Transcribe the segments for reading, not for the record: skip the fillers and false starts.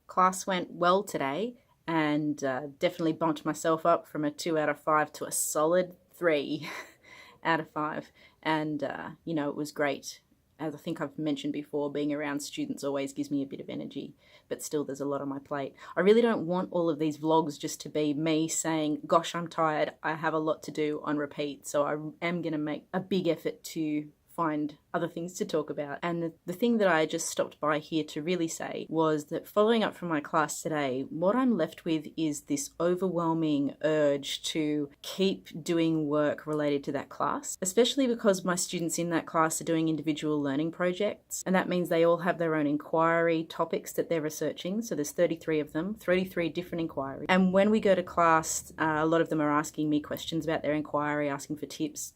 Class went well today, and definitely bumped myself up from a 2 out of 5 to a solid 3 out of 5. And, it was great. As I think I've mentioned before, being around students always gives me a bit of energy, but still there's a lot on my plate. I really don't want all of these vlogs just to be me saying, gosh, I'm tired, I have a lot to do on repeat. So I am going to make a big effort to find other things to talk about. And the thing that I just stopped by here to really say was that following up from my class today, what I'm left with is this overwhelming urge to keep doing work related to that class, especially because my students in that class are doing individual learning projects. And that means they all have their own inquiry topics that they're researching. So there's 33 of them, 33 different inquiries. And when we go to class, a lot of them are asking me questions about their inquiry, asking for tips,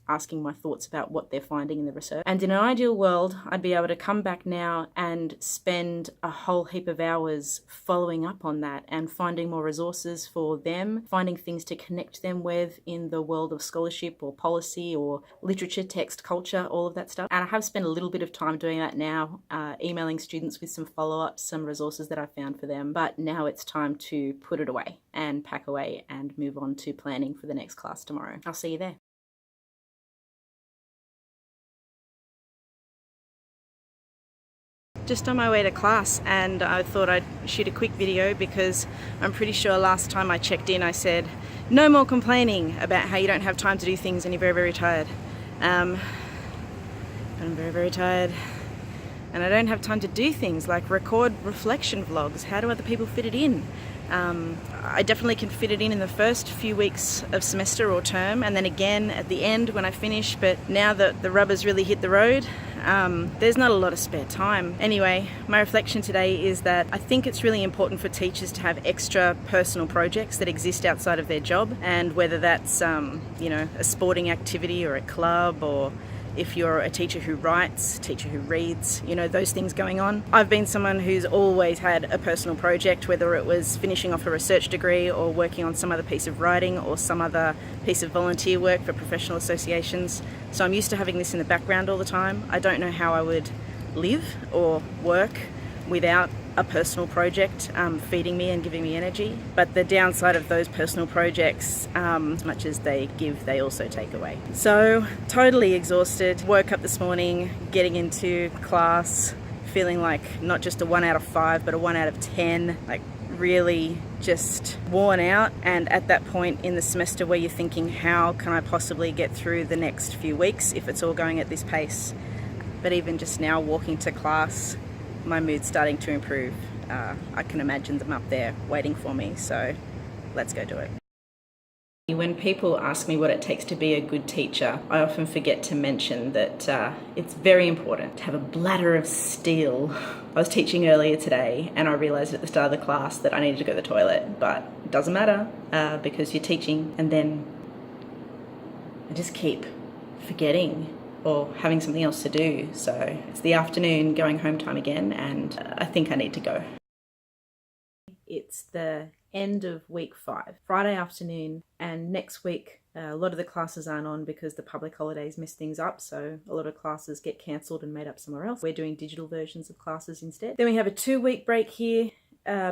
asking my thoughts about what they're finding in the research. And in an ideal world, I'd be able to come back now and spend a whole heap of hours following up on that and finding more resources for them, finding things to connect them with in the world of scholarship or policy or literature, text, culture, all of that stuff. And I have spent a little bit of time doing that now, emailing students with some follow-ups, some resources that I found for them. But now it's time to put it away and pack away and move on to planning for the next class tomorrow. I'll see you there. Just on my way to class, and I thought I'd shoot a quick video because I'm pretty sure last time I checked in I said no more complaining about how you don't have time to do things and you're very, very tired. But I'm very, very tired, and I don't have time to do things like record reflection vlogs. How do other people fit it in? I definitely can fit it in the first few weeks of semester or term, and then again at the end when I finish, but now that the rubber's really hit the road, there's not a lot of spare time. Anyway, my reflection today is that I think it's really important for teachers to have extra personal projects that exist outside of their job, and whether that's a sporting activity or a club, or if you're a teacher who writes, teacher who reads, those things going on. I've been someone who's always had a personal project, whether it was finishing off a research degree or working on some other piece of writing or some other piece of volunteer work for professional associations. So I'm used to having this in the background all the time. I don't know how I would live or work without a personal project feeding me and giving me energy. But the downside of those personal projects, as much as they give, they also take away. So totally exhausted. Woke up this morning getting into class feeling like not just a 1 out of 5 but a 1 out of 10, like really just worn out. And at that point in the semester where you're thinking, how can I possibly get through the next few weeks if it's all going at this pace? But even just now walking to class, my mood's starting to improve. I can imagine them up there waiting for me, so let's go do it. When people ask me what it takes to be a good teacher, I often forget to mention that it's very important to have a bladder of steel. I was teaching earlier today and I realised at the start of the class that I needed to go to the toilet, but it doesn't matter because you're teaching, and then I just keep forgetting or having something else to do. So it's the afternoon, going home time again, and I think I need to go. It's the end of week 5, Friday afternoon, and next week a lot of the classes aren't on because the public holidays mess things up, so a lot of classes get cancelled and made up somewhere else. We're doing digital versions of classes instead. Then we have a 2-week break here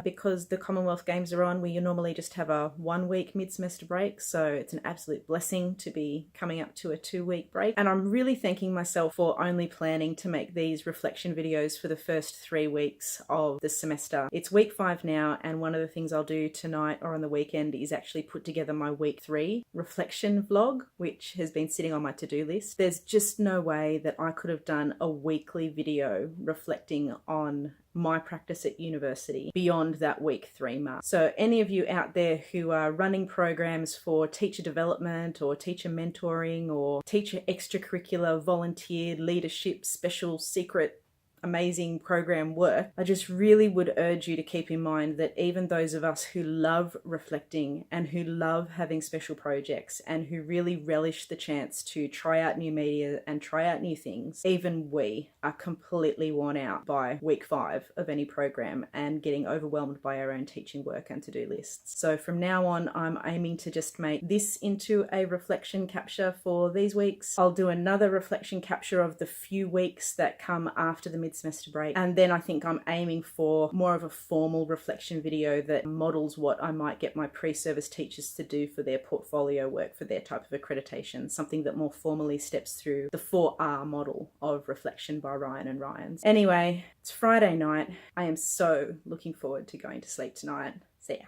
because the Commonwealth Games are on. We normally just have a 1-week mid-semester break, so it's an absolute blessing to be coming up to a 2-week break. And I'm really thanking myself for only planning to make these reflection videos for the first 3 weeks of the semester. It's week 5 now, and one of the things I'll do tonight or on the weekend is actually put together my week 3 reflection vlog, which has been sitting on my to-do list. There's just no way that I could have done a weekly video reflecting on my practice at university beyond that week 3 mark. So any of you out there who are running programs for teacher development or teacher mentoring or teacher extracurricular, volunteer, leadership, special, secret, amazing program work, I just really would urge you to keep in mind that even those of us who love reflecting and who love having special projects and who really relish the chance to try out new media and try out new things, even we are completely worn out by week 5 of any program and getting overwhelmed by our own teaching work and to-do lists. So from now on, I'm aiming to just make this into a reflection capture for these weeks. I'll do another reflection capture of the few weeks that come after the mid-semester break. And then I think I'm aiming for more of a formal reflection video that models what I might get my pre-service teachers to do for their portfolio work for their type of accreditation, something that more formally steps through the 4R model of reflection by Ryan and Ryan's. Anyway, it's Friday night. I am so looking forward to going to sleep tonight. See ya.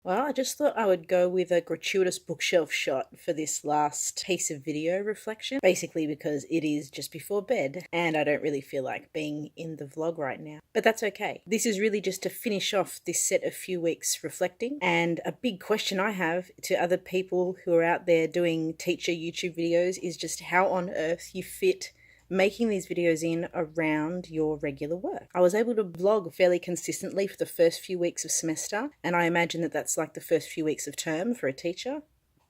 Well, I just thought I would go with a gratuitous bookshelf shot for this last piece of video reflection, basically because it is just before bed and I don't really feel like being in the vlog right now. But that's okay. This is really just to finish off this set of few weeks reflecting, and a big question I have to other people who are out there doing teacher YouTube videos is just how on earth you fit making these videos in around your regular work. I was able to vlog fairly consistently for the first few weeks of semester, and I imagine that that's like the first few weeks of term for a teacher.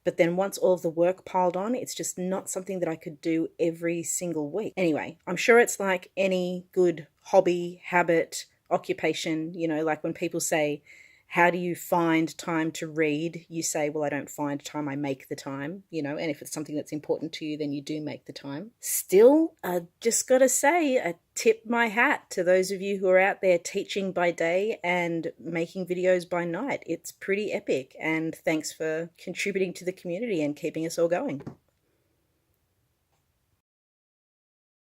But then once all of the work piled on, it's just not something that I could do every single week. Anyway, I'm sure it's like any good hobby, habit, occupation, you know, like when people say, how do you find time to read? You say, well, I don't find time, I make the time, you know, and if it's something that's important to you, then you do make the time. Still, I just got to say, I tip my hat to those of you who are out there teaching by day and making videos by night. It's pretty epic, and thanks for contributing to the community and keeping us all going.